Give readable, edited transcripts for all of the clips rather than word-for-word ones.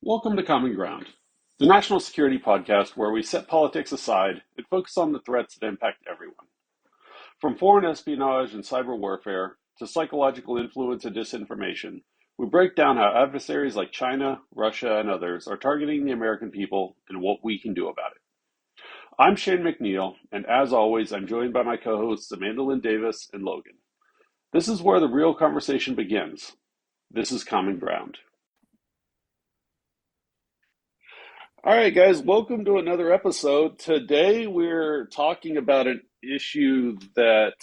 Welcome to Common Ground, the national security podcast where we set politics aside and focus on the threats that impact everyone. From foreign espionage and cyber warfare to psychological influence and disinformation, we break down how adversaries like China, Russia, and others are targeting the American people and what we can do about it. I'm Shane McNeil, and as always, I'm joined by my co-hosts Amanda Lynn Davis and Logan. This is where the real conversation begins. This is Common Ground. All right, guys, welcome to another episode. Today we're talking about an issue that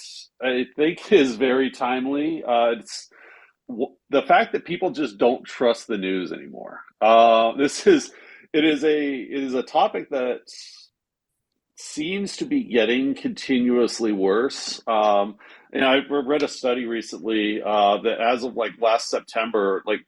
I think is very timely. The fact that people just don't trust the news anymore. It is a topic that seems to be getting continuously worse. And I read a study recently that as of like last September, like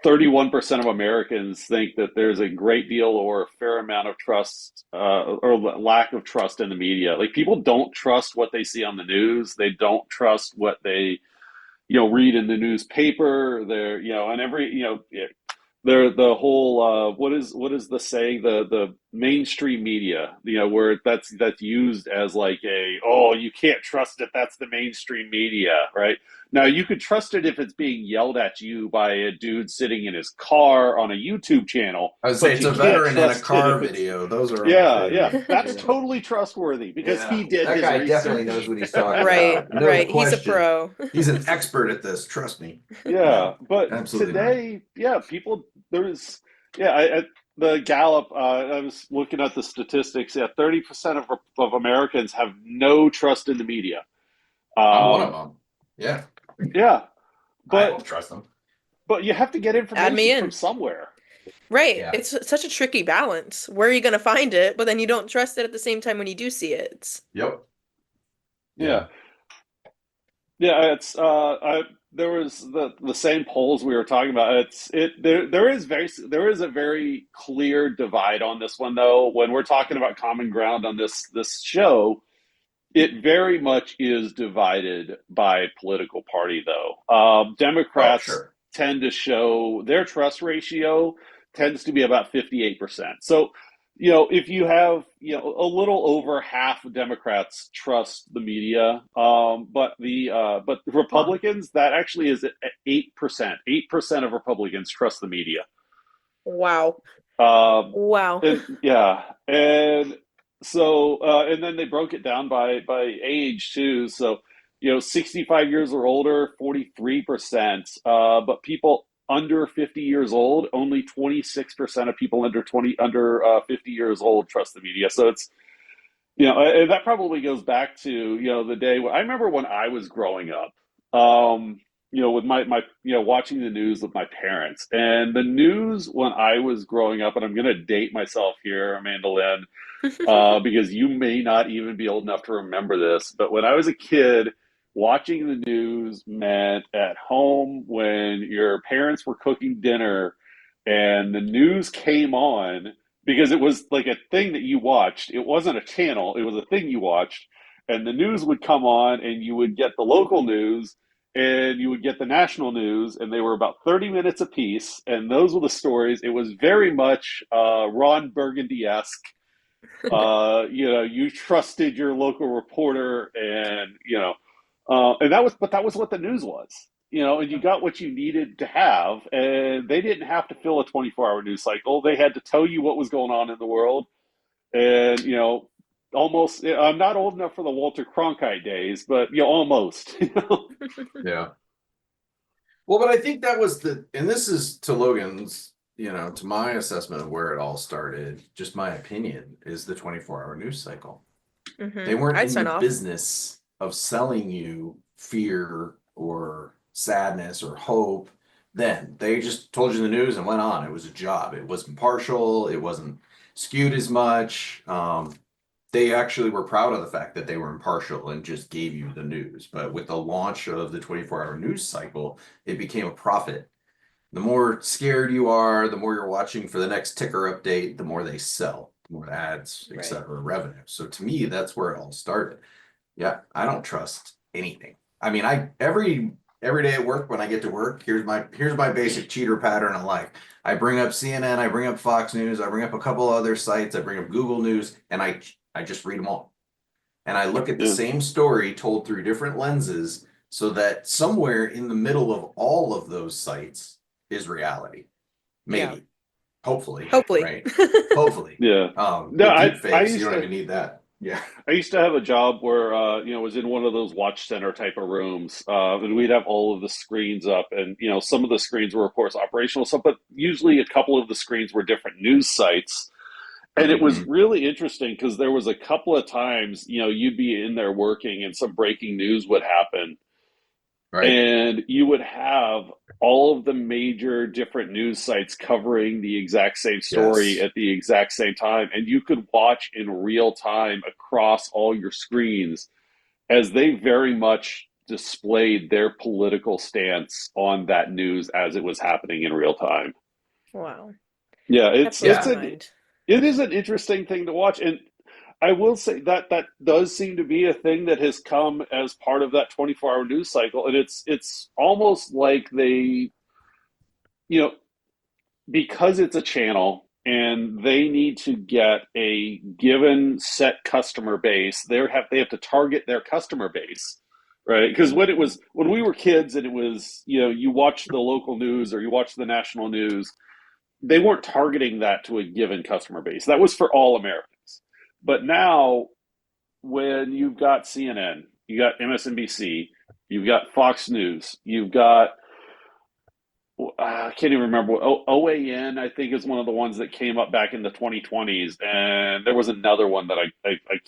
31% of Americans think that there's a great deal or a fair amount of trust or lack of trust in the media. Like people don't trust what they see on the news. They don't trust what they, read in the newspaper. And they're the whole what is the saying, the mainstream media, where that's used as like you can't trust it, that's the mainstream media, right? Now you could trust it if it's being yelled at you by a dude sitting in his car on a YouTube channel, I would say but it's you a can't veteran in a trust it car if it's video. Those are my yeah, favorite. that's Yeah. totally trustworthy because Yeah. he did That his guy definitely knows research. what he's talking Right, about. No right. He's a question. pro. He's an expert at this. Trust me. Yeah, No, but absolutely not. today, people, there's, the Gallup, I was looking at the statistics. Yeah, 30% of Americans have no trust in the media. I'm one of Um, them. Yeah. yeah, I but don't trust them. you have to get Add me information from in. somewhere. Right. Yeah. It's such a tricky balance. Where are you going to find it? But then you don't trust it at the same time when you do see it. Yep. Yeah, Yeah. yeah, there was the same polls we were talking about. There is a very clear divide on this one though. When we're talking about common ground on this show, it very much is divided by political party, though. Oh, Democrats sure. tend to show their trust ratio tends to be about 58%. So, if you have, a little over half of Democrats trust the media, but the Huh. Republicans, that actually is at 8%. 8% of Republicans trust the media. Wow. Um, Wow. and so and then they broke it down by age too. So 65 years or older, 43%, but people under 50 years old, only 26% of people under 50 years old trust the media. So it's and that probably goes back to the day when I remember when I was growing up. With my watching the news with my parents, and the news when I was growing up, and I'm going to date myself here, Amanda Lynn, because you may not even be old enough to remember this, but when I was a kid, watching the news meant at home when your parents were cooking dinner and the news came on, because it was like a thing that you watched. It wasn't a channel, it was a thing you watched. And the news would come on, and you would get the local news and you would get the national news, and they were about 30 minutes apiece. And those were the stories. It was very much Ron Burgundy esque. You trusted your local reporter, and that was what the news was. And you got what you needed to have, and they didn't have to fill a 24-hour news cycle. They had to tell you what was going on in the world, and almost. I'm not old enough for the Walter Cronkite days, but almost. Yeah. Well, but I think that was and this is to Logan's, to my assessment of where it all started, just my opinion, is the 24-hour news cycle. They weren't I'd in the sign off. business of selling you fear or sadness or hope. Then they just told you the news and went on. It was a job. It wasn't partial. It wasn't skewed as much. They actually were proud of the fact that they were impartial and just gave you the news. But with the launch of the 24-hour news cycle, it became a profit. The more scared you are, the more you're watching for the next ticker update, the more they sell, the more ads, Right. etc., revenue. So to me, that's where it all started. Yeah, I don't trust anything. I mean, every every day at work when I get to work, here's my basic cheater pattern of life. I bring up CNN, I bring up Fox News, I bring up a couple other sites, I bring up Google News, and I just read them all. And I look at the Yeah. same story told through different lenses so that somewhere in the middle of all of those sites is reality. Yeah. Maybe, hopefully, Hopefully. right? Hopefully. Yeah. No, With I deep I fakes, you used don't to even need that. Yeah. I used to have a job where was in one of those watch center type of rooms, and we'd have all of the screens up, and some of the screens were of course operational stuff, but usually a couple of the screens were different news sites, and it was Hmm. really interesting because there was a couple of times you'd be in there working, and some breaking news would happen, Right. and you would have all of the major different news sites covering the exact same story Yes. at the exact same time, and you could watch in real time across all your screens as they very much displayed their political stance on that news as it was happening in real time. Wow. Yeah, That blows it's my Yeah. an mind. it is an interesting thing to watch, and I will say that that does seem to be a thing that has come as part of that 24-hour news cycle, and it's almost like they, you know, because it's a channel and they need to get a given set customer base, they have to target their customer base, right? Because when we were kids and it was, you watch the local news or you watch the national news, they weren't targeting that to a given customer base. That was for all Americans. But now when you've got CNN, you got MSNBC, you've got Fox News, you've got I can't even remember what OAN, I think, is one of the ones that came up back in the 2020s, and there was another one that I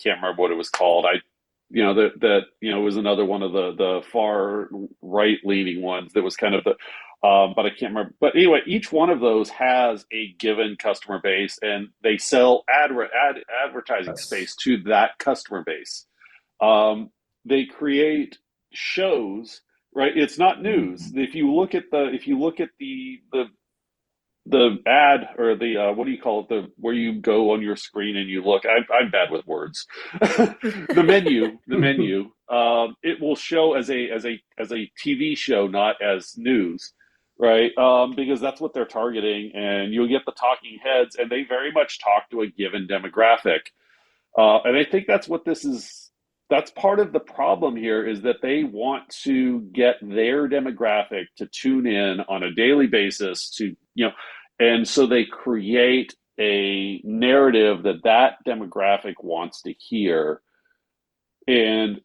can't remember what it was called. That was another one of the far right leaning ones that was kind of the but I can't remember. But anyway, each one of those has a given customer base, and they sell advertising Yes. space to that customer base. They create shows, right? It's not news. Mhm. If you look at the ad or the what do you call it, the where you go on your screen and you look, I'm bad with words. The menu, it will show as a TV show, not as news, right? Because that's what they're targeting, and you'll get the talking heads, and they very much talk to a given demographic. And I think that's what this is. That's part of the problem here is that they want to get their demographic to tune in on a daily basis and so they create a narrative that demographic wants to hear. And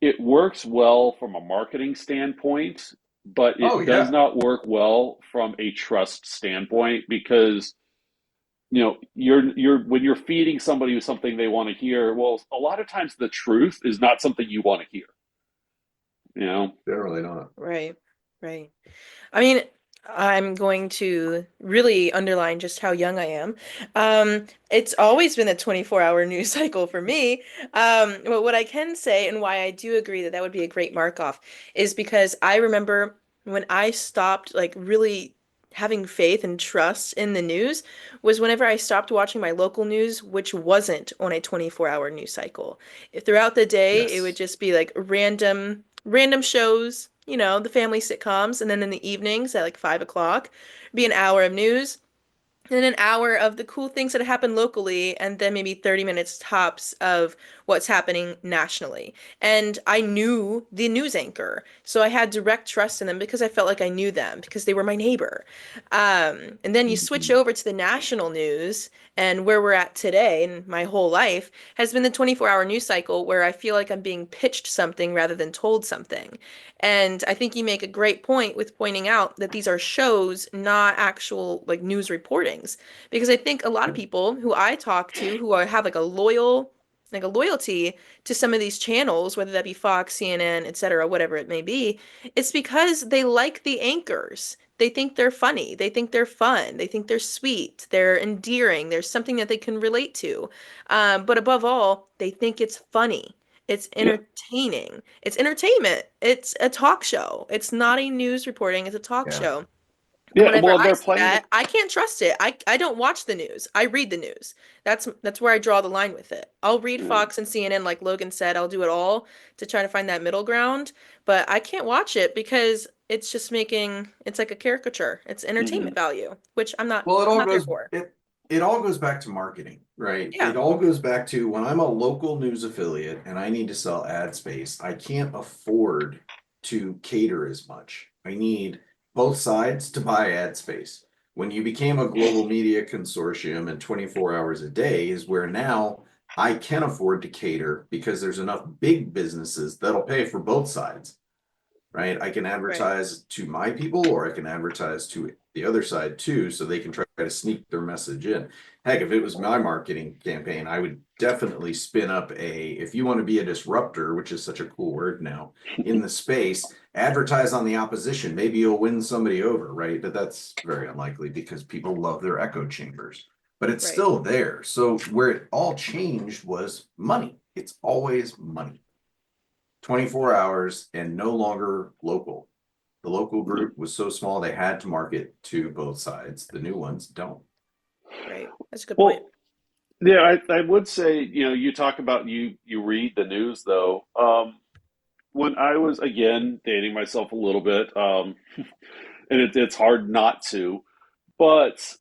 it works well from a marketing standpoint, but Oh it does yeah. not work well from a trust standpoint because you're when you're feeding somebody something they want to hear, well, a lot of times the truth is not something you want to hear, you know. Generally not. Right. Right. I mean, I'm going to really underline just how young I am. It's always been a 24-hour news cycle for me. But what I can say and why I do agree that that would be a great mark off is because I remember when I stopped like really having faith and trust in the news was whenever I stopped watching my local news, which wasn't on a 24-hour news cycle. Throughout the day, it would Yes. just be like random shows, the family sitcoms, and then in the evenings at like 5 o'clock, be an hour of news, and then an hour of the cool things that happen locally, and then maybe 30 minutes tops of what's happening nationally. And I knew the news anchor, so I had direct trust in them because I felt like I knew them because they were my neighbor. And then you switch Mhm. over to the national news, and where we're at today, and my whole life has been the 24-hour news cycle where I feel like I'm being pitched something rather than told something. And I think you make a great point with pointing out that these are shows, not actual like news reportings. Because I think a lot of people who I talk to who have like a loyalty to some of these channels, whether that be Fox, CNN, etc., whatever it may be, it's because they like the anchors. They think they're funny. They think they're fun. They think they're sweet. They're endearing. There's something that they can relate to. But above all, they think it's funny. It's Yeah, entertaining. It's entertainment. It's a talk show. It's not a news reporting. It's a talk Yeah. show. And Yeah, whenever well, I they're see playing the that, I can't trust it. I don't watch the news. I read the news. That's where I draw the line with it. I'll read yeah. Fox and CNN like Logan said. I'll do it all to try to find that middle ground, but I can't watch it because it's just making it's like a caricature. It's entertainment Mhm. value, which Well, I'm not there for. it all goes back to marketing, right? Yeah, It all goes back to when I'm a local news affiliate and I need to sell ad space, I can't afford to cater as much. I need both sides to buy ad space. When you became a global media consortium and 24 hours a day is where now I can afford to cater because there's enough big businesses that'll pay for both sides, right? I can right. advertise to my people or I can advertise to the other side too, so they can try to sneak their message in. Heck, if it was my marketing campaign, I would definitely spin up if you want to be a disruptor, which is such a cool word now, in the space, advertise on the opposition. Maybe you'll win somebody over, right? But that's very unlikely because people love their echo chambers. But it's Right. still there. So where it all changed was money. It's always money. 24 hours and no longer local. The local group was so small they had to market to both sides. The new ones don't. Right. That's a good point. Well, yeah, I would say, you talk about you read the news though. When I was again dating myself a little bit, and it's hard not to, but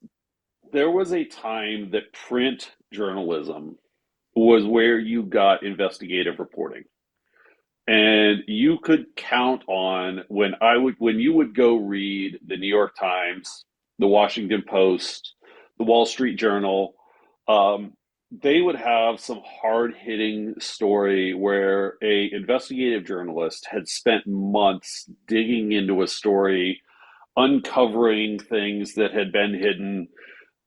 there was a time that print journalism was where you got investigative reporting. And you could count on when you would go read the New York Times, the Washington Post, the Wall Street Journal, um, they would have some hard hitting story where a investigative journalist had spent months digging into a story, uncovering things that had been hidden,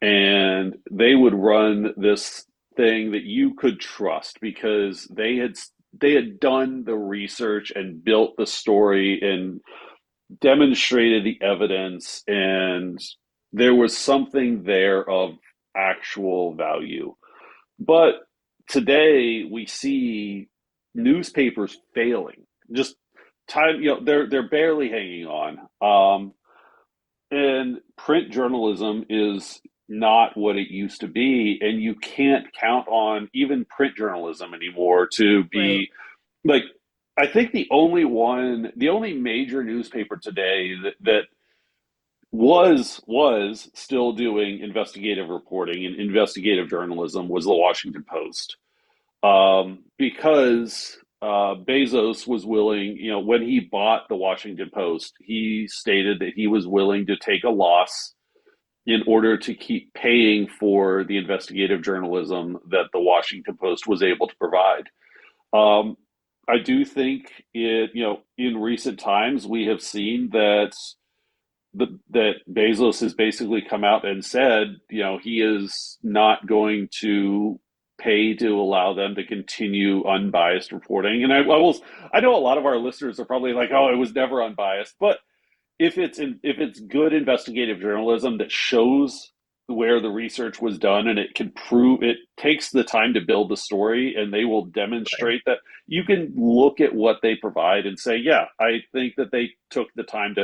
and they would run this thing that you could trust because they had done the research and built the story and demonstrated the evidence, and there was something there of actual value. But today we see newspapers failing, just time, they're barely hanging on. And print journalism is not what it used to be. And you can't count on even print journalism anymore to Right. be like, I think the only major newspaper today that was still doing investigative reporting and investigative journalism was the Washington Post, because Bezos was willing, when he bought the Washington Post, he stated that he was willing to take a loss in order to keep paying for the investigative journalism that the Washington Post was able to provide. Um, I do think in recent times we have seen that Bezos has basically come out and said, he is not going to pay to allow them to continue unbiased reporting. And I know a lot of our listeners are probably like, oh, it was never unbiased, but if it's good investigative journalism that shows where the research was done and it can prove it takes the time to build the story and they will Right. demonstrate that, you can look at what they provide and say, yeah, I think that they took the time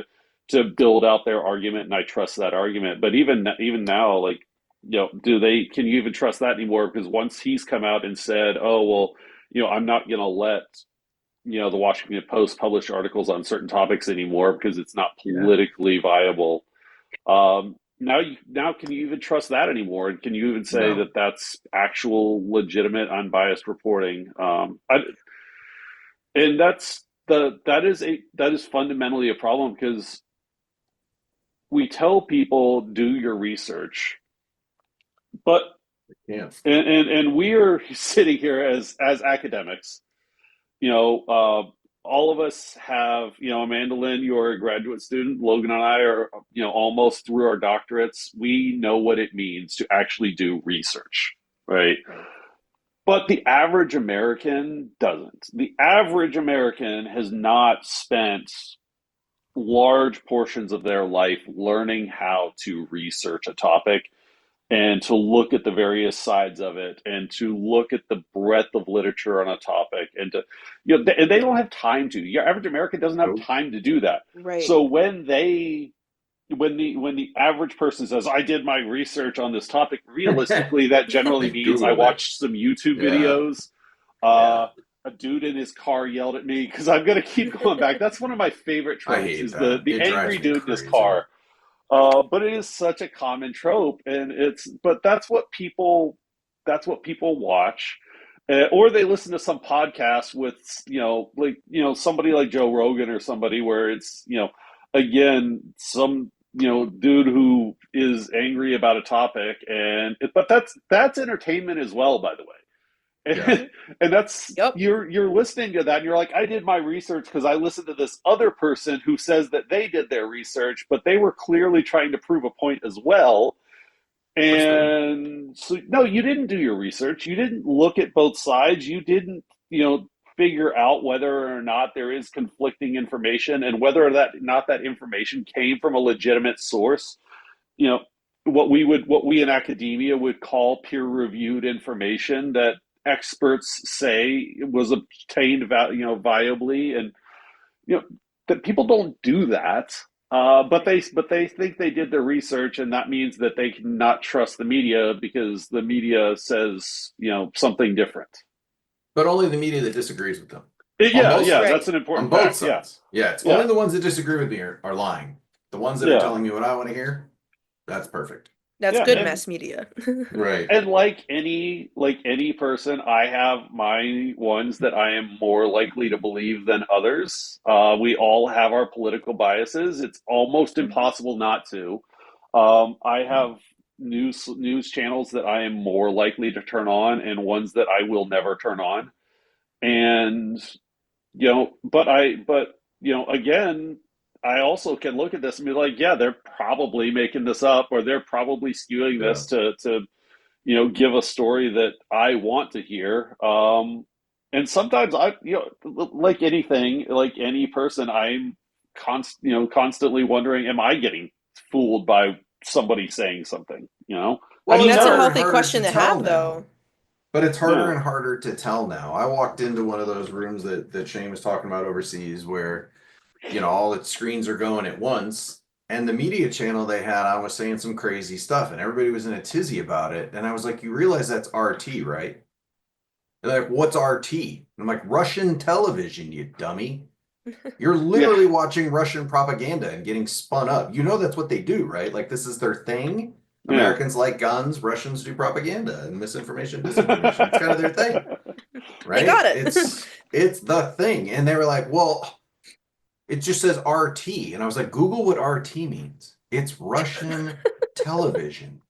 to build out their argument and I trust that argument. But even now, like, can you even trust that anymore? Because once he's come out and said, oh well, I'm not going to let the Washington Post publish articles on certain topics anymore because it's not Yeah. politically viable. Now, can you even trust that anymore? And can you even say No. that that's actual, legitimate, unbiased reporting? And that is fundamentally a problem because we tell people do your research, but Yeah. and we are sitting here as academics. All of us have, Amanda Lynn, you're a graduate student. Logan and I are, almost through our doctorates. We know what it means to actually do research, right? Right. But the average American doesn't. The average American has not spent large portions of their life learning how to research a topic and to look at the various sides of it and to look at the breadth of literature on a topic and to and they don't have time to. Your average American doesn't have Nope. time to do that. Right. So when they when the average person says, I did my research on this topic, realistically, that generally I means I Googled it. watched some YouTube Yeah. videos. Yeah. A dude in his car yelled at me because I'm gonna keep going back. That's one of my favorite I tropes hate is the that. the It angry drives me dude in his crazy. car. But it is such a common trope, and that's what people watch, or they listen to some podcast with somebody like Joe Rogan or somebody where it's again some dude who is angry about a topic, but that's entertainment as well, by the way. Yeah. And that's Yep. you're listening to that and you're like, I did my research because I listened to this other person who says that they did their research, but they were clearly trying to prove a point as well. For sure. And so no, you didn't do your research. You didn't look at both sides. You didn't, figure out whether or not there is conflicting information and whether or not that information came from a legitimate source. You know, what we in academia would call peer reviewed information that experts say was obtained viably, and you know that people don't do that. But they think they did their research, and that means that they cannot trust the media because the media says something different. But only the media that disagrees with them. On Yeah, both yeah, sides. Right. that's an On important both fact. Yeah, sides. Yeah, it's only yeah, the ones that disagree with me are lying. The ones that are yeah, telling me what I want to hear, that's perfect. That's yeah, good and mass media. Right. And like any person, I have my ones that I am more likely to believe than others. We all have our political biases. It's almost impossible not to. I have news channels that I am more likely to turn on, and ones that I will never turn on. And again, I also can look at this and be like, yeah, they're probably making this up, or they're probably skewing Yeah. this to give a story that I want to hear. And sometimes like anything, like any person, I'm constantly wondering, am I getting fooled by somebody saying something? I Well, And mean, it's that's a harder and no, healthy harder question to to tell have, now. though. But it's harder yeah, and harder to tell now. I walked into one of those rooms that Shane was talking about overseas where, all the screens are going at once. And the media channel they had, I was saying some crazy stuff, and everybody was in a tizzy about it. And I was like, you realize that's RT, right? They're like, what's RT? And I'm like, Russian television, you dummy. You're yeah, literally watching Russian propaganda and getting spun up. You know that's what they do, right? Like this is their thing. yeah. Americans like guns, Russians do propaganda and misinformation, disinformation. It's kind of their thing, They got right? it. It's the thing. And they were like, "Well, it just says RT." And I was like, "Google what RT means. It's Russian television.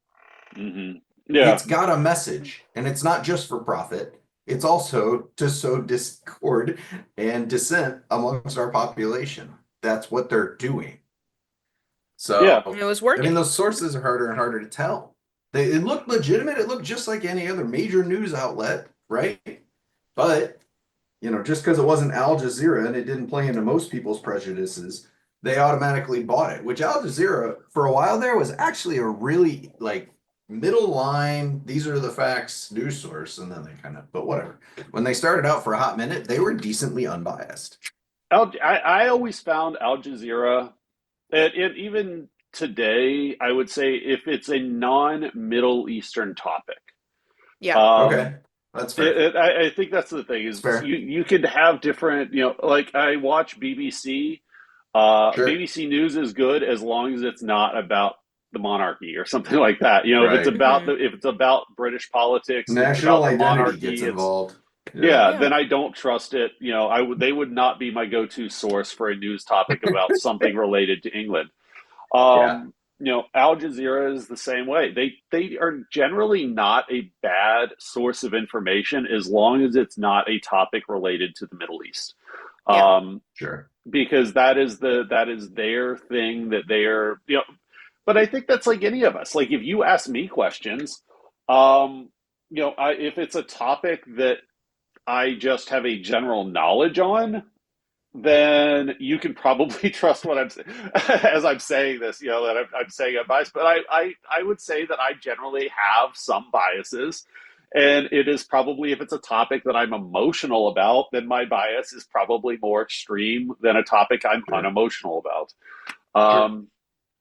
hmm Yeah, It's got a message, and it's not just for profit. It's also to sow discord and dissent amongst our population. That's what they're doing. yeah, And So, it was I mean, working. those sources are harder and harder to tell. It looked legitimate. It looked just like any other major news outlet, right? But, just because it wasn't Al Jazeera and it didn't play into most people's prejudices, they automatically bought it, which Al Jazeera, for a while there, was actually a really like middle line, these are the facts news source. And then they kind of, but whatever. When they started out for a hot minute, they were decently unbiased. I always found Al Jazeera, and even today, I would say if it's a non-Middle Eastern topic, Yeah. um, Okay, that's fair. I think that's the thing It's is fair. you could have different, like I watch BBC. Sure. BBC News is good as long as it's not about the monarchy or something like that. Right. If it's about British politics and it's National about the identity gets monarchy, involved. Yeah. yeah, Yeah. then I don't trust it. They would not be my go-to source for a news topic about something related to England. Yeah. Al Jazeera is the same way. They are generally not a bad source of information as long as it's not a topic related to the Middle East. Yeah. Um, Sure. because that is their thing that they are, but I think that's like any of us. Like if you ask me questions, if it's a topic that I just have a general knowledge on, then you can probably trust what I'm as I'm saying this, that I'm saying I'm biased. But I would say that I generally have some biases. And it is probably, if it's a topic that I'm emotional about, then my bias is probably more extreme than a topic I'm Sure. unemotional about. Sure. Um,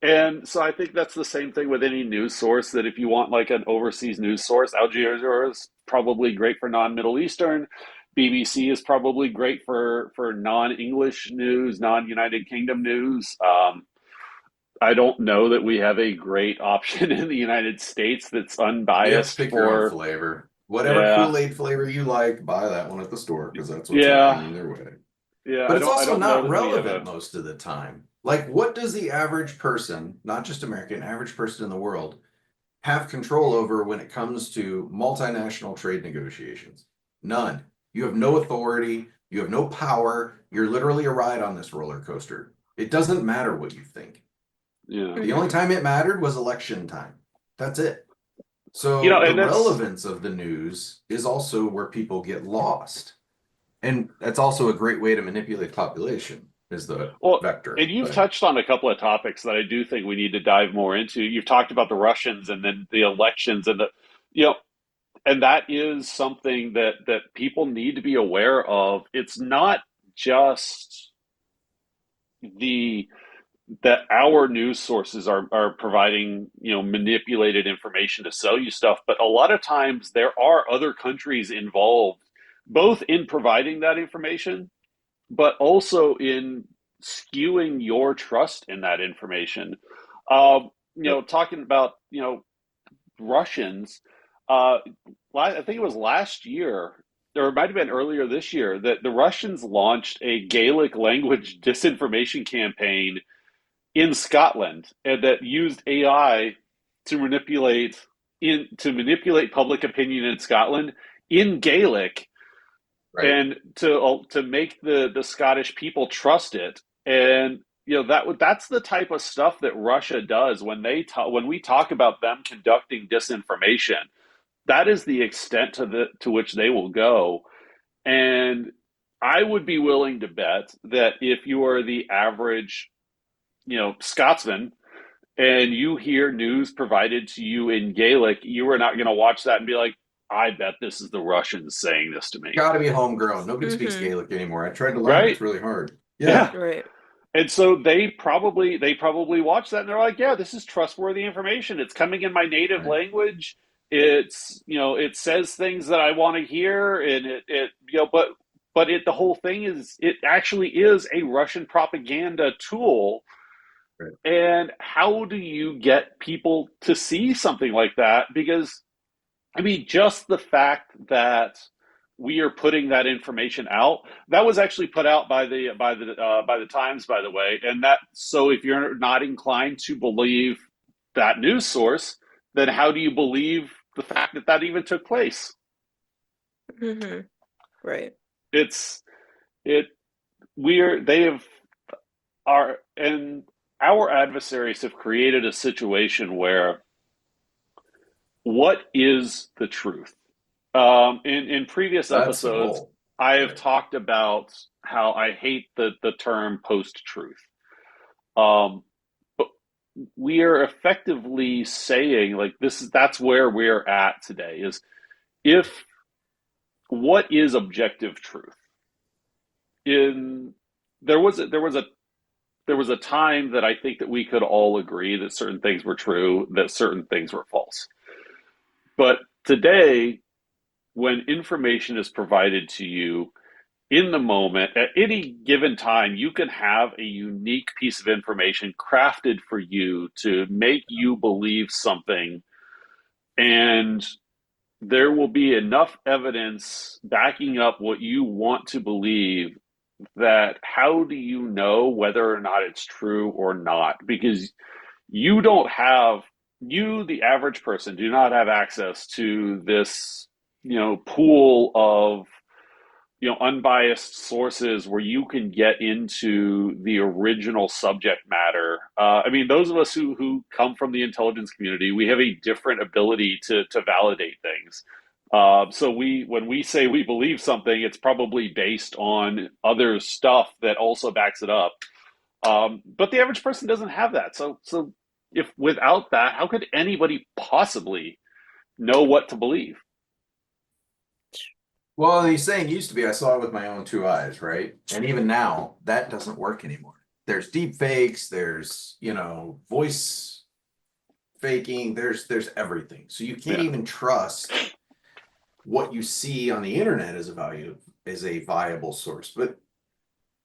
And so I think that's the same thing with any news source, that if you want like an overseas news source, Al Jazeera is probably great for non-Middle Eastern. BBC is probably great for non-English news, non-United Kingdom news. I don't know that we have a great option in the United States that's You have to unbiased pick your own for, flavor. Whatever yeah, Kool-Aid flavor you like, buy that one at the store because that's what's yeah, happening their way. yeah. But it's I also don't know not that we have relevant a, most of the time. Like, what does the average person, not just American, average person in the world, have control over when it comes to multinational trade negotiations? None. You have no authority. You have no power. You're literally a ride on this roller coaster. It doesn't matter what you think. yeah. The only Hmm. time it mattered was election time. That's it. You So know, the and that's relevance of the news is also where people get lost. And that's also a great way to manipulate population is the well, and vector. you've But touched on a couple of topics that I do think we need to dive more into. You've talked about the Russians and then the elections and the, you know, and that is something that people need to be aware of. It's not just the that our news sources are providing, you know, manipulated information to sell you stuff, but a lot of times there are other countries involved, both in providing that information, but also in skewing your trust in that information. You yep. know, talking about, you know, Russians, uh, I think it was last year, or it might have been earlier this year, that the Russians launched a Gaelic language disinformation campaign in Scotland, and that used AI to manipulate public opinion in Scotland in Gaelic, Right. and to make the Scottish people trust it. And you know, that's the type of stuff that Russia does when when we talk about them conducting disinformation. That is the extent to which they will go. And I would be willing to bet that if you are the average, you know, Scotsman, and you hear news provided to you in Gaelic, you are not going to watch that and be like, I bet this is the Russians saying this to me. Gotta be homegrown. Nobody speaks Hmm. Gaelic anymore. I tried to learn. Right? It's really hard. Yeah. Yeah. Right. And so they probably watch that and they're like, yeah, this is trustworthy information. It's coming in my native Right. language. It's, you know, it says things that I want to hear, and it you know, but the whole thing is, it actually is a Russian propaganda tool. Right. And how do you get people to see something like that? Because I mean, just the fact that we are putting that information out, that was actually put out by the Times, by the way. And that, so if you're not inclined to believe that news source, then how do you believe the fact that that even took place? Hmm. Right. It's it we're they have our and our adversaries have created a situation where, what is the truth? In previous That's the episodes, goal. I have Right. talked about how I hate the term post truth. Um, but we are effectively saying, like, that's where we're at today, is, if what is objective truth? In there was a time that I think that we could all agree that certain things were true, that certain things were false. But today, when information is provided to you in the moment, at any given time, you can have a unique piece of information crafted for you to make you believe something. And there will be enough evidence backing up what you want to believe, that how do you know whether or not it's true or not? Because you don't have, you, the average person, do not have access to this, you know, pool of, you know, unbiased sources where you can get into the original subject matter. I mean, those of us who come from the intelligence community, we have a different ability to validate things. So when we say we believe something, it's probably based on other stuff that also backs it up. But the average person doesn't have that. So if without that, how could anybody possibly know what to believe? Well, he's saying used to be, I saw it with my own two eyes, right? And even now, that doesn't work anymore. there's deep fakes, there's, voice faking, there's everything. So you can't Yeah. even trust what you see on the internet as a viable source. But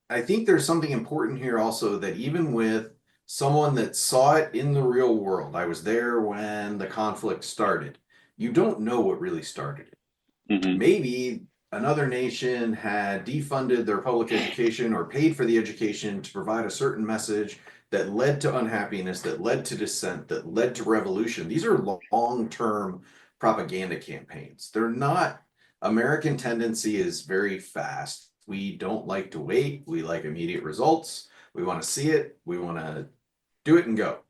I think there's something important here also, that even with someone that saw it in the real world, I was there when the conflict started, you don't know what really started it. Hmm. Maybe another nation had defunded their public education or paid for the education to provide a certain message that led to unhappiness, that led to dissent, that led to revolution. These are long-term propaganda campaigns. They're not, American tendency is very fast. We don't like to wait. We like immediate results. We want to see it. We want to do it and go.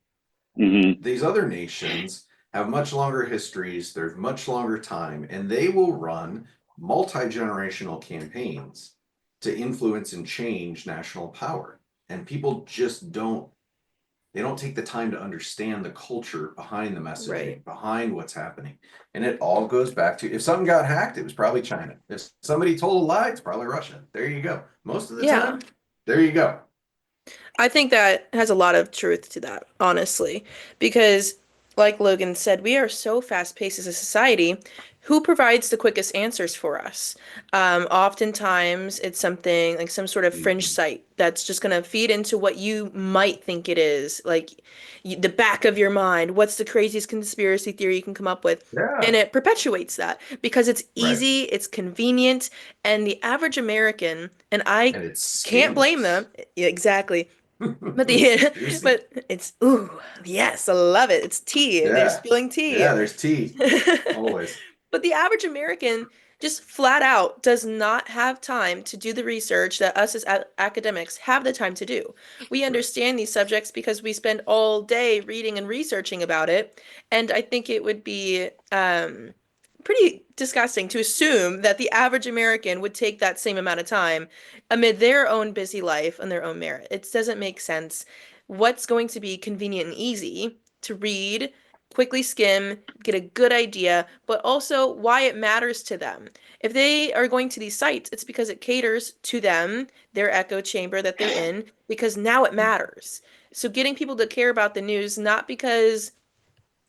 Hmm. These other nations have much longer histories, there's much longer time, and they will run multi-generational campaigns to influence and change national power. And people just they don't take the time to understand the culture behind the Right. messaging, behind what's happening. And it all goes back to, if something got hacked, it was probably China. If somebody told a lie, it's probably Russia. There you go. Most of the Yeah. time, there you go. I think that has a lot of truth to that, honestly, because like Logan said, we are so fast-paced as a society. Who provides the quickest answers for us? Oftentimes, it's something like some sort of fringe Mhm. site that's just going to feed into what you might think it is, like the back of your mind. What's the craziest conspiracy theory you can come up with? And Yeah. it perpetuates that because it's Right. easy, it's convenient, and the average American, and I And it's can't blame them. scandalous. Yeah, exactly. But the Juicy. but it's ooh, yes, I love it. It's tea. They're Yeah. spilling tea. Yeah, there's tea. Always. But the average American just flat out does not have time to do the research that us as academics have the time to do. We Right. understand these subjects because we spend all day reading and researching about it, and I think it would be pretty disgusting to assume that the average American would take that same amount of time amid their own busy life and their own merit. It doesn't make sense. What's going to be convenient and easy to read, quickly skim, get a good idea, but also why it matters to them. If they are going to these sites, it's because it caters to them, their echo chamber that they're in, because now it matters. So getting people to care about the news, not because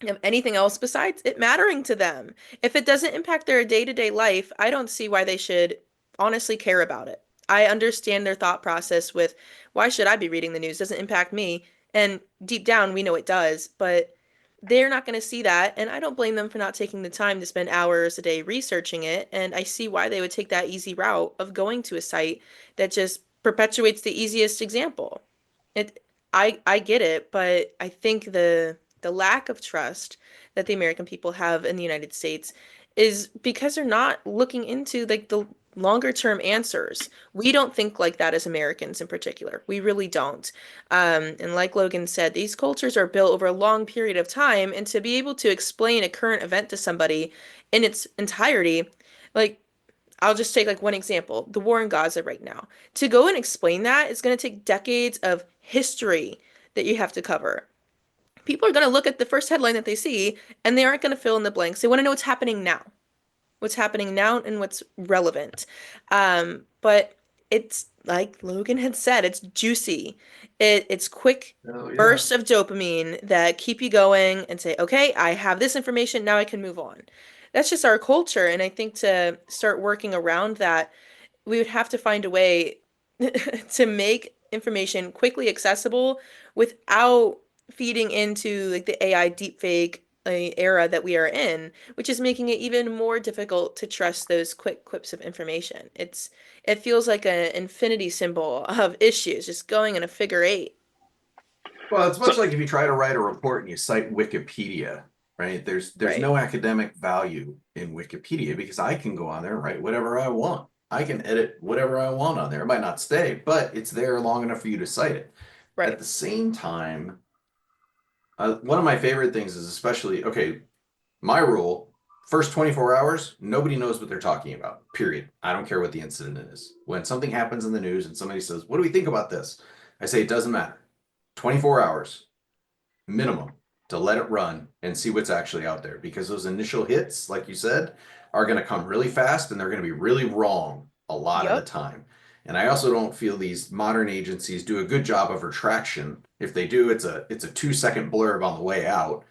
of anything else besides it mattering to them. If it doesn't impact their day-to-day life, I don't see why they should honestly care about it. I understand their thought process with why should I be reading the news? It doesn't impact me. And deep down, we know it does, but they're not going to see that. And I don't blame them for not taking the time to spend hours a day researching it. And I see why they would take that easy route of going to a site that just perpetuates the easiest example. It, I get it, but I think the lack of trust that the American people have in the United States is because they're not looking into like the longer term answers. We don't think like that as Americans in particular. We really don't. And like Logan said, these cultures are built over a long period of time, and to be able to explain a current event to somebody in its entirety, like I'll just take like one example, the war in Gaza right now. To go and explain that, it's going to take decades of history that you have to cover. People are going to look at the first headline that they see and they aren't going to fill in the blanks. They want to know what's happening now and what's relevant. But it's like Logan had said, it's juicy. It's quick Oh yeah. bursts of dopamine that keep you going and say, okay, I have this information, now I can move on. That's just our culture. And I think to start working around that, we would have to find a way to make information quickly accessible without feeding into like the AI deepfake era that we are in, which is making it even more difficult to trust those quick clips of information. It feels like an infinity symbol of issues just going in a figure eight. Well, it's So, much like if you try to write a report and you cite Wikipedia, right? There's Right. no academic value in Wikipedia because I can go on there and write whatever I want. I can edit whatever I want on there. It might not stay, but it's there long enough for you to cite it. At Right. the same time, one of my favorite things is, especially, okay, my rule, first 24 hours, nobody knows what they're talking about, period. I don't care what the incident is. When something happens in the news and somebody says, "What do we think about this?" I say, it doesn't matter. 24 hours minimum to let it run and see what's actually out there, because those initial hits, like you said, are going to come really fast and they're going to be really wrong a lot of the Yep. time. And I also don't feel these modern agencies do a good job of retraction. If they do, it's a 2 second blurb on the way out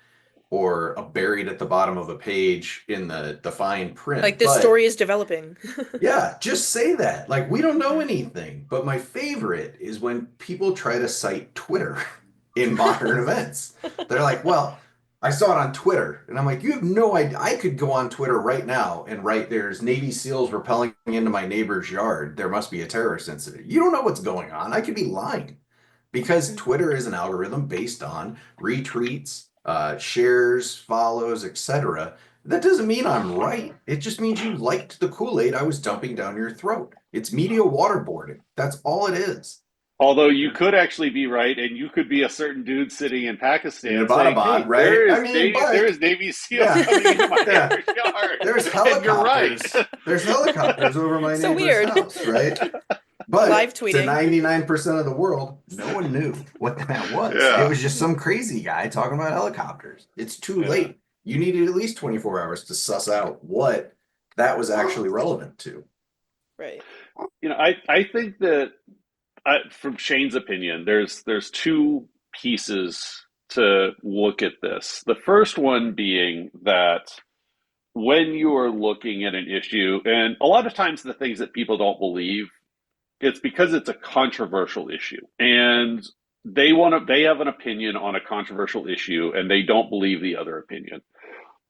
or a buried at the bottom of a page in the fine Like print. this But story is developing. yeah, just say that. Like, we don't know anything. But my favorite is when people try to cite Twitter in modern events. They're like, well, I saw it on Twitter. And I'm like, you have no idea. I could go on Twitter right now and write, there's Navy SEALs rappelling into my neighbor's yard. There must be a terrorist incident. You don't know what's going on. I could be lying because Twitter is an algorithm based on retweets, shares, follows, etc. That doesn't mean I'm right. It just means you liked the Kool-Aid I was dumping down your throat. It's media waterboarding. That's all it is. Although you could actually be right, and you could be a certain dude sitting in In Pakistan saying, Abbottabad, "Hey, right? I mean, There but is Navy SEALs yeah, coming into my yeah. neighbor's yard," There's and you're right. helicopters. There's helicopters over my So neighbor's weird. house, right? Live But to tweeting. 99% of the world, no one knew what that was. It Yeah, was just some crazy guy talking about helicopters. It's too yeah. late. You needed at least 24 hours to suss out what that was actually relevant to. Right. I think that from Shane's opinion, there's two pieces to look at this. The first one being that when you are looking at an issue, and a lot of times the things that people don't believe, it's because it's a controversial issue, and they have an opinion on a controversial issue, and they don't believe the other opinion.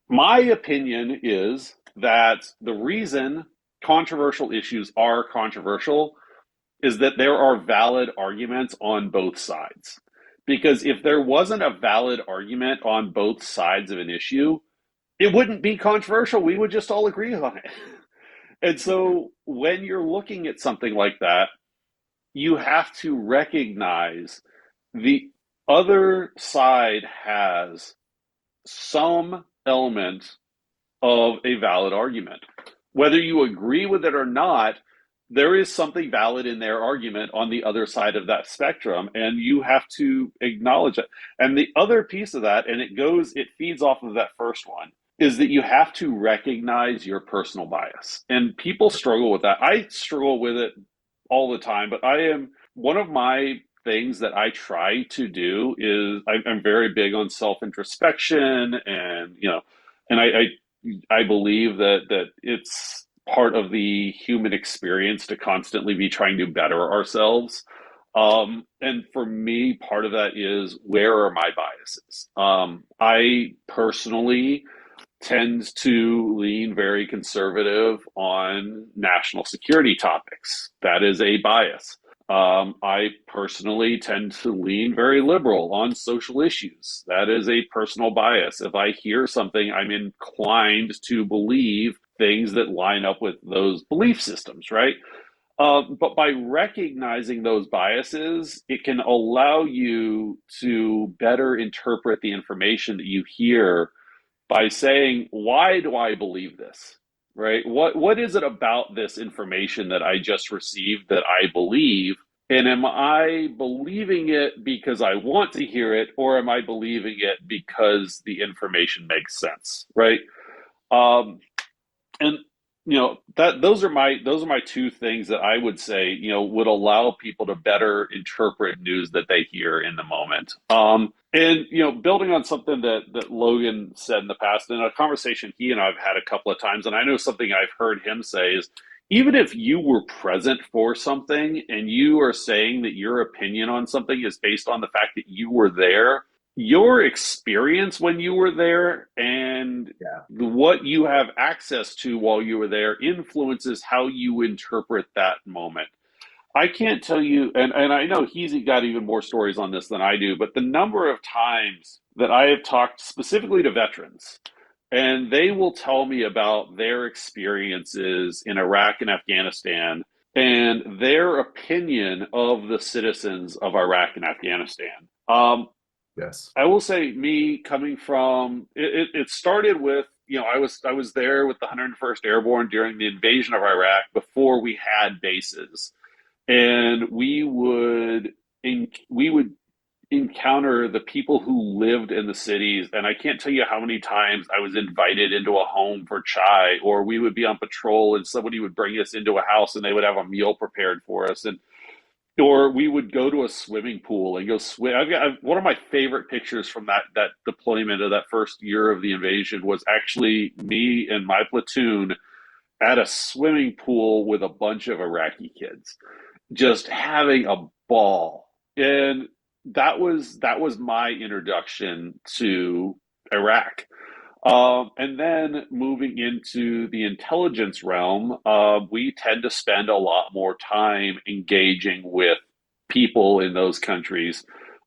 My opinion is that the reason controversial issues are controversial is that there are valid arguments on both sides. Because if there wasn't a valid argument on both sides of an issue, it wouldn't be controversial. We would just all agree on it. And so when you're looking at something like that, you have to recognize the other side has some element of a valid argument. Whether you agree with it or not, there is something valid in their argument on the other side of that spectrum, and you have to acknowledge it. And the other piece of that, and it feeds off of that first one, is that you have to recognize your personal bias. And people struggle with that. I struggle with it all the time, but one of my things that I try to do is I'm very big on self introspection, and and I believe that it's part of the human experience to constantly be trying to better ourselves. And for me, part of that is, where are my biases? I personally tend to lean very conservative on national security topics. That is a bias. I personally tend to lean very liberal on social issues. That is a personal bias. If I hear something, I'm inclined to believe things that line up with those belief systems, right? But by recognizing those biases, it can allow you to better interpret the information that you hear by saying, why do I believe this? Right? What is it about this information that I just received that I believe? And am I believing it because I want to hear it, or am I believing it because the information makes sense? Right? Um, and that those are my two things that I would say would allow people to better interpret news that they hear in the moment. And building on something that Logan said in the past, in a conversation he and I've had a couple of times, and I know something I've heard him say is, even if you were present for something and you are saying that your opinion on something is based on the fact that you were there, your experience when you were there and Yeah. what you have access to while you were there influences how you interpret that moment. I can't tell you, and I know he's got even more stories on this than I do, but the number of times that I have talked specifically to veterans, and they will tell me about their experiences in Iraq and Afghanistan and their opinion of the citizens of Iraq and Afghanistan. Yes. I will say, me coming from it started with, I was there with the 101st Airborne during the invasion of Iraq before we had bases, and we would encounter the people who lived in the cities. And I can't tell you how many times I was invited into a home for chai, or we would be on patrol and somebody would bring us into a house and they would have a meal prepared for us. And or we would go to a swimming pool and go swim. One of my favorite pictures from that deployment of that first year of the invasion was actually me and my platoon at a swimming pool with a bunch of Iraqi kids, just having a ball. And that was my introduction to Iraq. And then moving into the intelligence realm, we tend to spend a lot more time engaging with people in those countries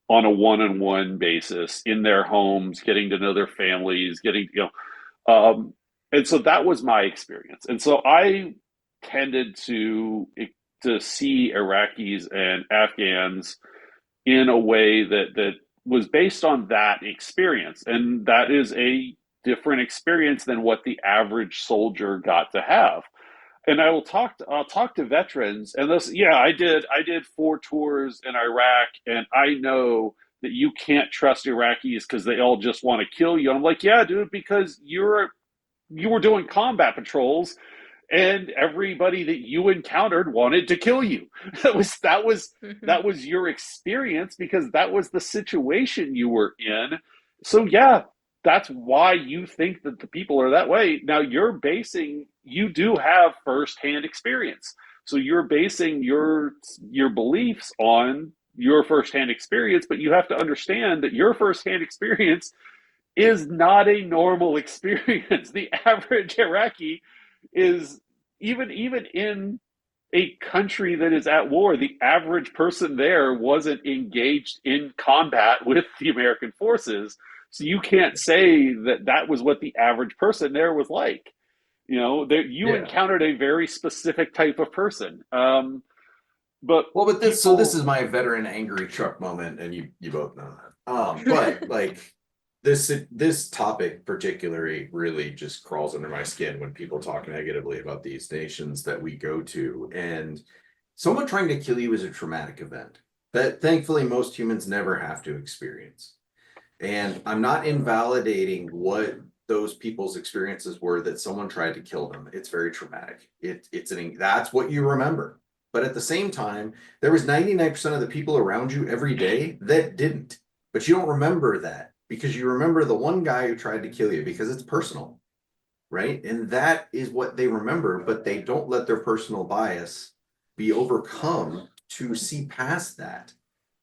on a one-on-one basis in their homes, getting to know their families, and so that was my experience. And so I tended to see Iraqis and Afghans in a way that was based on that experience, and that is a different experience than what the average soldier got to have. And I'll talk to veterans, and this, yeah, I did 4 tours in Iraq, and I know that you can't trust Iraqis because they all just want to kill you. And I'm like, yeah, dude, because you were doing combat patrols and everybody that you encountered wanted to kill you. That was your experience because that was the situation you were in. So yeah, that's why you think that the people are that way. Now you do have firsthand experience. So you're basing your beliefs on your firsthand experience, but you have to understand that your firsthand experience is not a normal experience. The average Iraqi is even in a country that is at war, the average person there wasn't engaged in combat with the American forces. So you can't say that that was what the average person there was like. You know, that you Yeah. encountered a very specific type of person. But Well, but this people, is my veteran angry truck moment, and you both know that. But like this topic particularly really just crawls under my skin when people talk negatively about these nations that we go to, and someone trying to kill you is a traumatic event that thankfully most humans never have to experience. And I'm not invalidating what those people's experiences were that someone tried to kill them. It's very traumatic. That's what you remember. But at the same time, there was 99% of the people around you every day that didn't. But you don't remember that because you remember the one guy who tried to kill you because it's personal, right? And that is what they remember, but they don't let their personal bias be overcome to see past that.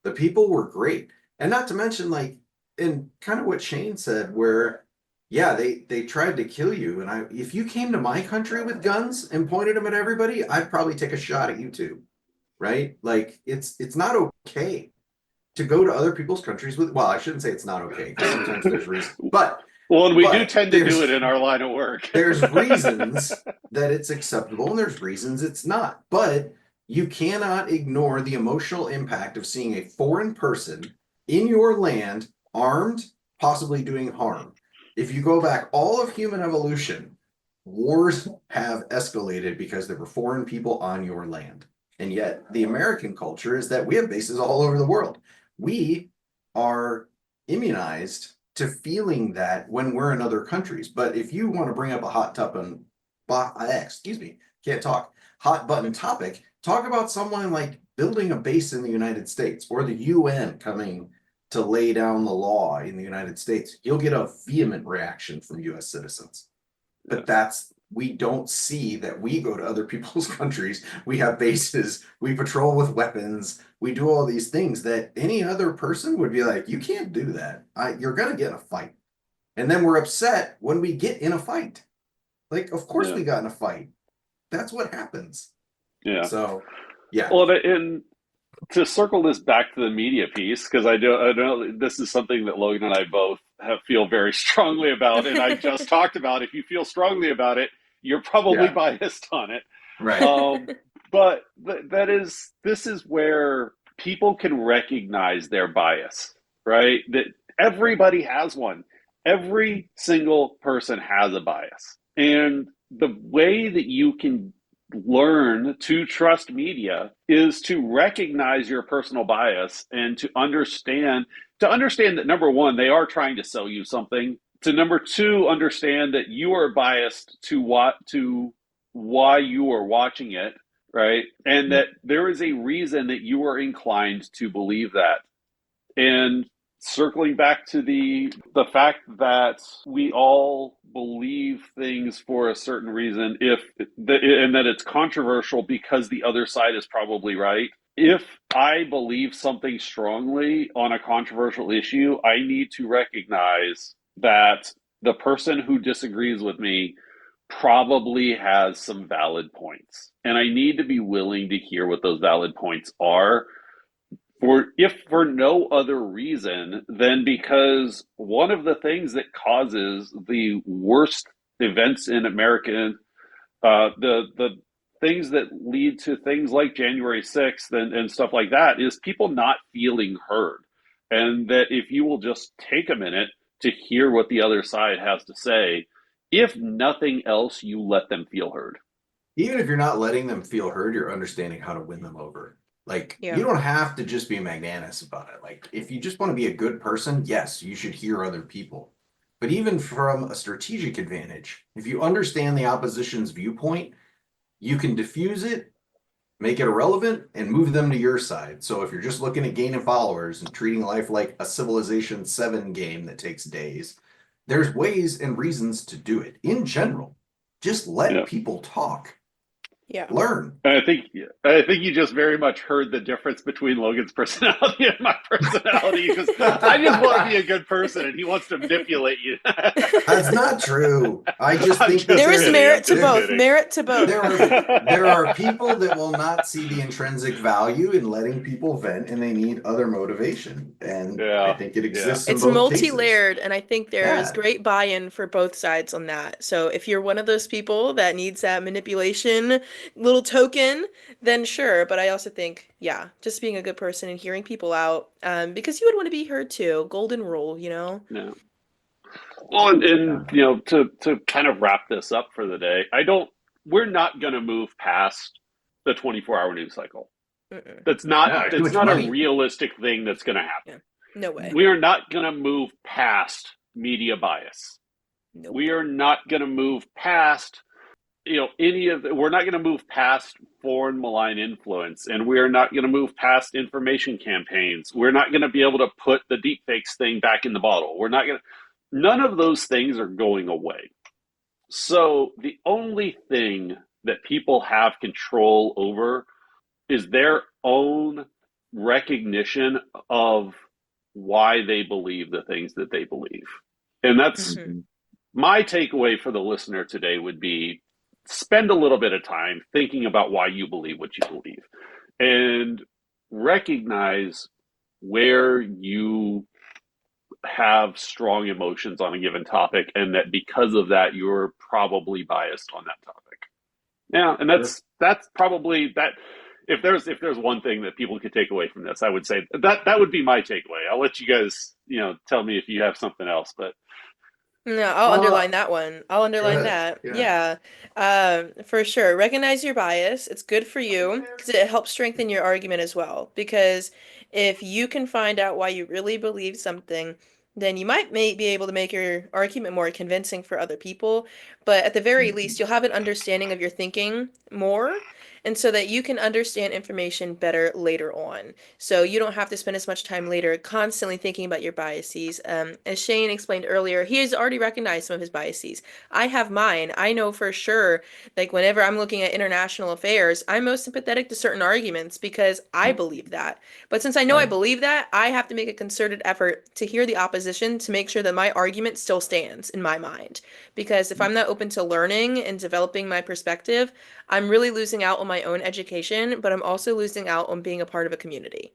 The people were great. And not to mention, like, and kind of what Shane said, where yeah, they tried to kill you. And if you came to my country with guns and pointed them at everybody, I'd probably take a shot at you too. Right? Like it's not okay to go to other people's countries with, well, I shouldn't say it's not okay, because sometimes there's reason, well, and we do but tend to do it in our line of work. there's reasons that it's acceptable and there's reasons it's not. But you cannot ignore the emotional impact of seeing a foreign person in your land armed, possibly doing harm. If you go back all of human evolution, wars have escalated because there were foreign people on your land. And yet the American culture is that we have bases all over the world. We are immunized to feeling that when we're in other countries. But if you want to bring up a excuse me, can't talk, hot button topic, talk about someone like building a base in the United States or the UN coming to lay down the law in the United States, you'll get a vehement reaction from US citizens. But we don't see that we go to other people's countries. We have bases, we patrol with weapons, we do all these things that any other person would be like, you can't do that. You're going to get in a fight. And then we're upset when we get in a fight. Like, of course Yeah, we got in a fight. That's what happens. yeah. So, yeah. Well, and to circle this back to the media piece, because I know this is something that Logan and I both feel very strongly about, and I just talked about. If you feel strongly about it, you're probably Yeah. biased on it. Right. But this is where people can recognize their bias, right? That everybody has one. Every single person has a bias, and the way that you can learn to trust media is to recognize your personal bias and to understand that, number one, they are trying to sell you something. To number two, understand that you are biased to why you are watching it, right? And that there is a reason that you are inclined to believe that. And circling back to the fact that we all believe things for a certain reason, and that it's controversial because the other side is probably right. If I believe something strongly on a controversial issue, I need to recognize that the person who disagrees with me probably has some valid points. And I need to be willing to hear what those valid points are, if for no other reason than because one of the things that causes the worst events in American, the things that lead to things like January 6th and stuff like that, is people not feeling heard. And that if you will just take a minute to hear what the other side has to say, if nothing else, you let them feel heard. Even if you're not letting them feel heard, you're understanding how to win them over. Like, Yeah. you don't have to just be magnanimous about it. Like, if you just want to be a good person, yes, you should hear other people. But even from a strategic advantage, if you understand the opposition's viewpoint, you can diffuse it, make it irrelevant, and move them to your side. So if you're just looking at gaining followers and treating life like a Civilization 7 game that takes days, there's ways and reasons to do it. In general, just let Yeah. people talk. Yeah. Learn. I think you just very much heard the difference between Logan's personality and my personality, because I just want to be a good person and he wants to manipulate you. That's not true. I just I'm think that just There is kidding. merit I'm to just both. kidding. Merit to both. there are people that will not see the intrinsic value in letting people vent, and they need other motivation. And I Yeah, think it yeah, exists in It's both cases. multi-layered, and I think there's Yeah. great buy-in for both sides on that. So if you're one of those people that needs that manipulation little token, then sure. But I also think, yeah, just being a good person and hearing people out, because you would want to be heard too. Golden rule, you know? yeah. Well, and to kind of wrap this up for the day, we're not going to move past the 24-hour news cycle. Mm-mm. That's not Yeah, too that's much not a money. realistic thing that's going to Yeah. happen. No way. We are not going to move past media bias. Nope. We are not going to move past we're not going to move past foreign malign influence, and we're not going to move past information campaigns. We're not going to be able to put the deepfakes thing back in the bottle. We're not going to None of those things are going away. So the only thing that people have control over is their own recognition of why they believe the things that they believe. And that's Hmm. my takeaway for the listener today would be: spend a little bit of time thinking about why you believe what you believe, and recognize where you have strong emotions on a given topic, and that because of that you're probably biased on that topic. Yeah, and Sure. that's probably that. If there's one thing that people could take away from this, I would say that would be my takeaway. I'll let you guys tell me if you have something else. But No, I'll Uh, underline that one. I'll Go underline ahead. that. Yeah. Yeah, for sure. Recognize your bias. It's good for you because it helps strengthen your argument as well. Because if you can find out why you really believe something, then you might be able to make your argument more convincing for other people. But at the very least, you'll have an understanding of your thinking more, and so that you can understand information better later on. So you don't have to spend as much time later constantly thinking about your biases. As Shane explained earlier, he has already recognized some of his biases. I have mine. I know for sure, like whenever I'm looking at international affairs, I'm most sympathetic to certain arguments because I believe that. But since I know I Right. believe that, I have to make a concerted effort to hear the opposition to make sure that my argument still stands in my mind. Because if I'm not open to learning and developing my perspective, I'm really losing out on my own education, but I'm also losing out on being a part of a community.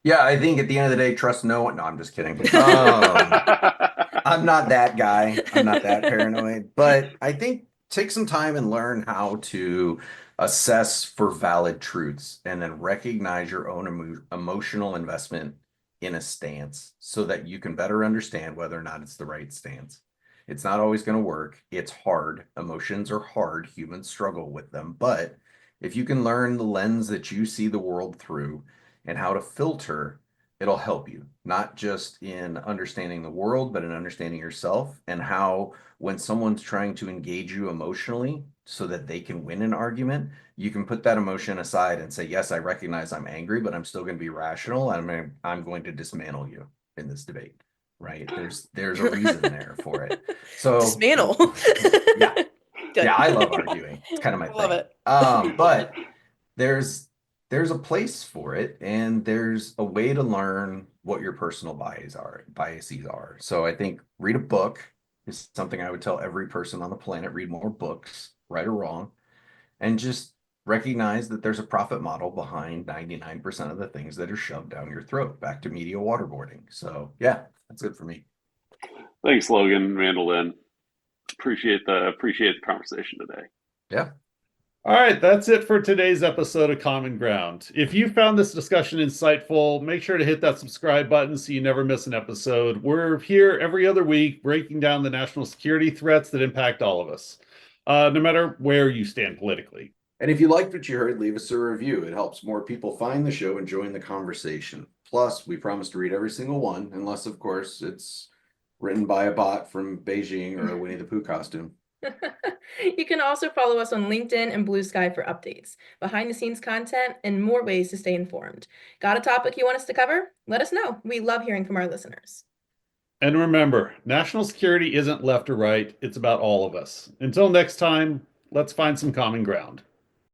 Yeah, I think at the end of the day, trust no one. No, I'm just kidding. I'm not that guy. I'm not that paranoid. But I think take some time and learn how to assess for valid truths and then recognize your own emotional investment in a stance so that you can better understand whether or not it's the right stance. It's not always going to work. It's hard. Emotions are hard. Humans struggle with them. But if you can learn the lens that you see the world through and how to filter, it'll help you, not just in understanding the world, but in understanding yourself and how when someone's trying to engage you emotionally so that they can win an argument, you can put that emotion aside and say, yes, I recognize I'm angry, but I'm still going to be rational. I'm going to dismantle you in this debate, right? There's a reason there for it. So Dismantle. yeah, Good. yeah, I love arguing. It's kind of my I love thing. it. But there's there's a place for it, and there's a way to learn what your personal biases are. So I think read a book is something I would tell every person on the planet. Read more books, right or wrong, and just recognize that there's a profit model behind 99% of the things that are shoved down your throat. Back to media waterboarding. So yeah, that's good for me. Thanks, Logan, Mandolin. Appreciate the conversation today. Yeah. All right, that's it for today's episode of Common Ground. If you found this discussion insightful, make sure to hit that subscribe button so you never miss an episode. We're here every other week breaking down the national security threats that impact all of us, no matter where you stand politically. And if you liked what you heard, leave us a review. It helps more people find the show and join the conversation. Plus, we promise to read every single one, unless, of course, it's written by a bot from Beijing or a Winnie the Pooh costume. You can also follow us on LinkedIn and Blue Sky for updates, behind the scenes content, and more ways to stay informed. Got a topic you want us to cover? Let us know. We love hearing from our listeners. And remember, national security isn't left or right, it's about all of us. Until next time, let's find some common ground.